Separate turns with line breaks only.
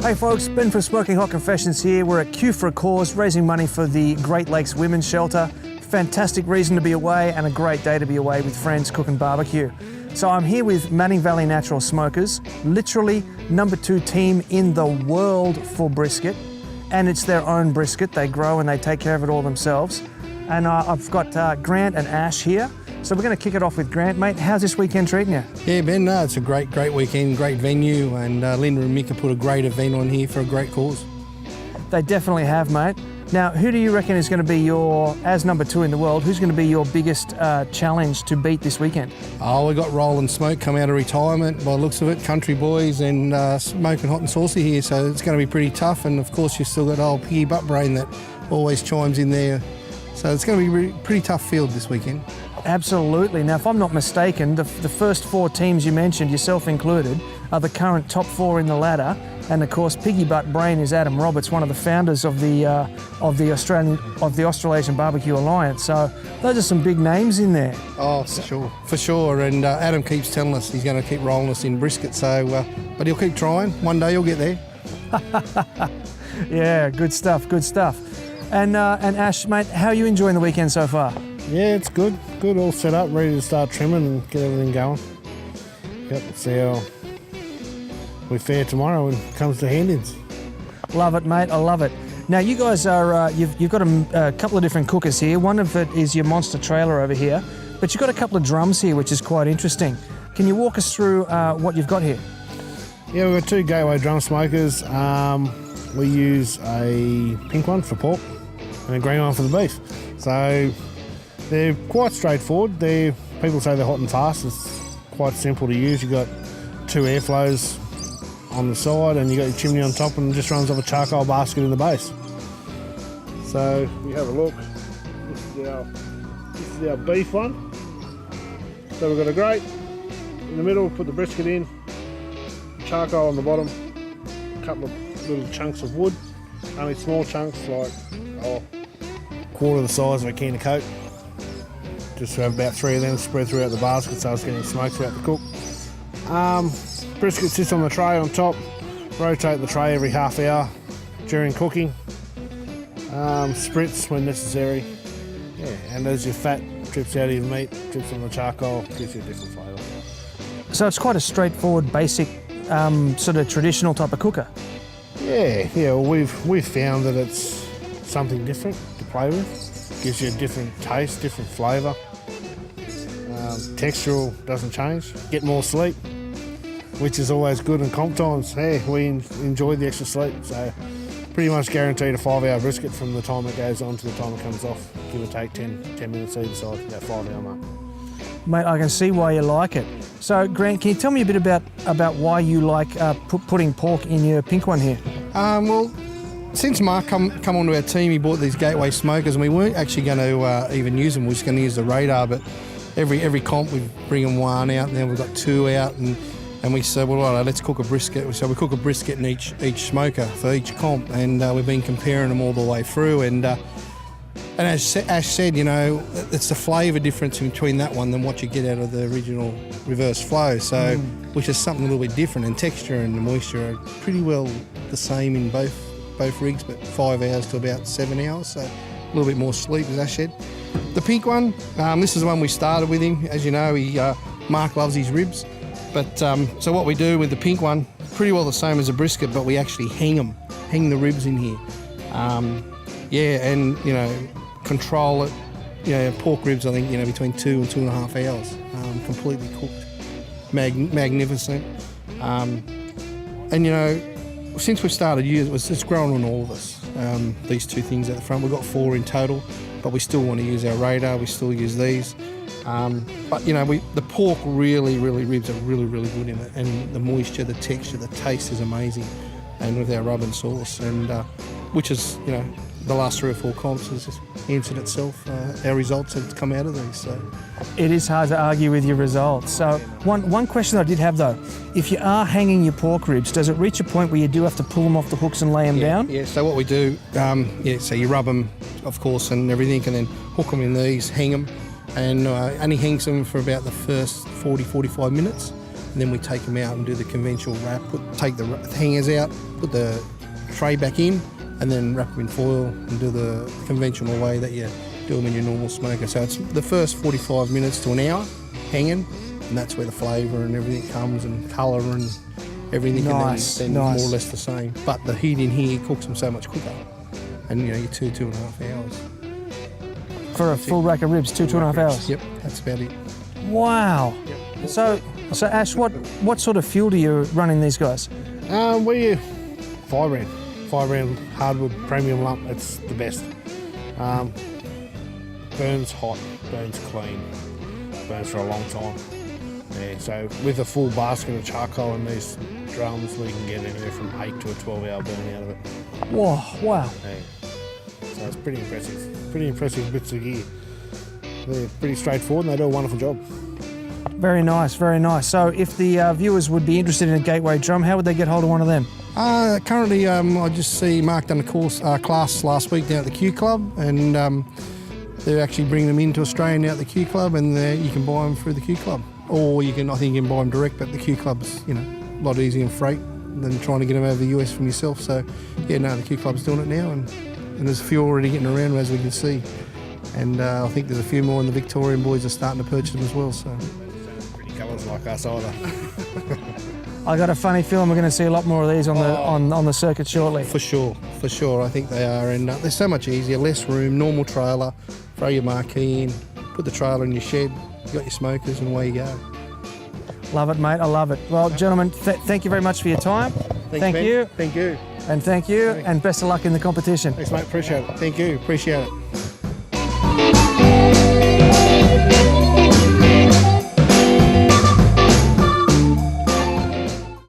Hey folks, Ben from Smoking Hot Confessions here. We're at Q for a Cause, raising money for the Great Lakes Women's Shelter. Fantastic reason to be away and a great day to be away with friends cooking barbecue. So I'm here with Manning Valley Natural Smokers, literally #2 team in the world for brisket. And it's their own brisket. They grow and they take care of it all themselves. And I've got Grant and Ash here. So we're going to kick it off with Grant. Mate, how's this weekend treating you?
Yeah, Ben, no, it's a great weekend, great venue, and Linda and Mika put a great event on here for a great cause.
They definitely have, mate. Now, who do you reckon is going to be your, as #2 in the world, who's going to be your biggest challenge to beat this weekend?
Oh, we got Roland Smoke come out of retirement, by the looks of it, Country Boys and Smoking Hot and Saucy here, so it's going to be pretty tough, and of course you've still got old Piggy Buttbrain that always chimes in there. So it's going to be a pretty tough field this weekend.
Absolutely. Now, if I'm not mistaken, the first 4 teams you mentioned, yourself included, are the current top 4 in the ladder. And of course, Piggy Buttbrain is Adam Roberts, one of the founders of the Australasian Barbecue Alliance. So those are some big names in there.
Oh, for sure. And Adam keeps telling us he's going to keep rolling us in brisket. So, but he'll keep trying. One day you'll get there.
Yeah, good stuff. Good stuff. And Ash, mate, how are you enjoying the weekend so far?
Yeah, it's good. Good, all set up, ready to start trimming and get everything going. Yep, see how we fare tomorrow when it comes to hand-ins.
Love it, mate. I love it. Now, you guys are, you've got a couple of different cookers here. One of it is your monster trailer over here, but you've got a couple of drums here, which is quite interesting. Can you walk us through what you've got here?
Yeah, we've got 2 Gateway drum smokers. We use a pink one for pork and a green one for the beef. So they're quite straightforward. People say they're hot and fast. It's quite simple to use. You've got 2 airflows on the side and you got your chimney on top, and it just runs off a charcoal basket in the base. So you have a look. This is our beef one. So we've got a grate in the middle, put the brisket in, charcoal on the bottom, a couple of little chunks of wood, only small chunks like quarter the size of a can of Coke. Just to have about 3 of them spread throughout the basket so it's getting smoked throughout the cook. Brisket sits on the tray on top. Rotate the tray every half hour during cooking. Spritz when necessary. Yeah, and as your fat drips out of your meat, drips on the charcoal, gives you a different flavour.
So it's quite a straightforward, basic, sort of traditional type of cooker.
Yeah. Well, we've found that it's something different to play with. Gives you a different taste, different flavour. Textural doesn't change. Get more sleep, which is always good in comp times. Hey, we enjoy the extra sleep, so pretty much guaranteed a 5-hour brisket from the time it goes on to the time it comes off. Give or take 10 minutes either side, that 5-hour mark.
Mate, I can see why you like it. So, Grant, can you tell me a bit about why you like putting pork in your pink one here?
Well, since Mark come onto our team, he bought these Gateway smokers, and we weren't actually going to even use them. We were just going to use the radar, but every comp we bring them 1 out, and then we've got 2 out, and we said, well, right, let's cook a brisket. So we cook a brisket in each smoker for each comp, and we've been comparing them all the way through. And as Ash said, you know, it's the flavour difference between that one than what you get out of the original reverse flow. So, which is something a little bit different, and texture and the moisture are pretty well the same in both rigs, but 5 hours to about 7 hours, so a little bit more sleep, as Ash said. The pink one, this is the one we started with him. As you know, Mark loves his ribs. But so what we do with the pink one, pretty well the same as a brisket, but we actually hang the ribs in here. And you know, control it. You know, pork ribs, I think, you know, between 2 and 2.5 hours, completely cooked, magnificent. And you know, since we started using it's grown on all of us. These 2 things at the front, we've got 4 in total, but we still want to use our radar. We still use these. But you know, the pork ribs are really good in it, and the moisture, the texture, the taste is amazing. And with our rub and sauce, and which is, you know, the last 3 or 4 comps has just answered itself. Our results have come out of these. So
it is hard to argue with your results. So one question I did have though, if you are hanging your pork ribs, does it reach a point where you do have to pull them off the hooks and lay them down?
Yeah, so what we do, so you rub them, of course, and everything, and then hook them in these, hang them, and only hangs them for about the first 40-45 minutes. and then we take them out and do the conventional wrap, take the hangers out, put the tray back in, and then wrap them in foil and do the conventional way that you do them in your normal smoker. So it's the first 45 minutes to an hour hanging, and that's where the flavour and everything comes, and colour and everything.
Nice,
and then
nice.
more or less the same. But the heat in here cooks them so much quicker, and you know, you're 2.5 hours.
For a full rack of ribs, 2.5 hours.
Yep, that's about it.
Wow. So Ash, what sort of fuel do you run in these guys?
We 5 round hardwood premium lump. It's the best. Burns hot, burns clean, burns for a long time. Yeah, so with a full basket of charcoal in these drums, we can get anywhere from 8 to a 12-hour burn out of it.
Whoa, wow.
Yeah. So it's pretty impressive. Pretty impressive bits of gear. They're pretty straightforward and they do a wonderful job.
Very nice, very nice. So if the viewers would be interested in a Gateway drum, how would they get hold of one of them?
Currently, I just see Mark done a class last week down at the Q Club, and they're actually bringing them into Australia now at the Q Club, and you can buy them through the Q Club. Or I think you can buy them direct, but the Q Club's, a lot easier in freight than trying to get them over the US from yourself. So, yeah, no, the Q Club's doing it now, and there's a few already getting around, as we can see. And I think there's a few more, and the Victorian boys are starting to purchase them as well. So,
Pretty colours like us either.
I got a funny feeling we're going to see a lot more of these on the circuit shortly.
for sure, I think they are. And they're so much easier, less room, normal trailer, throw your marquee in, put the trailer in your shed, you got your smokers, and away you go.
Love it, mate. I love it. Well, gentlemen, thank you very much for your time. Thank you.
Thank you.
And thank you, and best of luck in the competition.
Thanks, mate. Appreciate it.
Thank you. Appreciate it.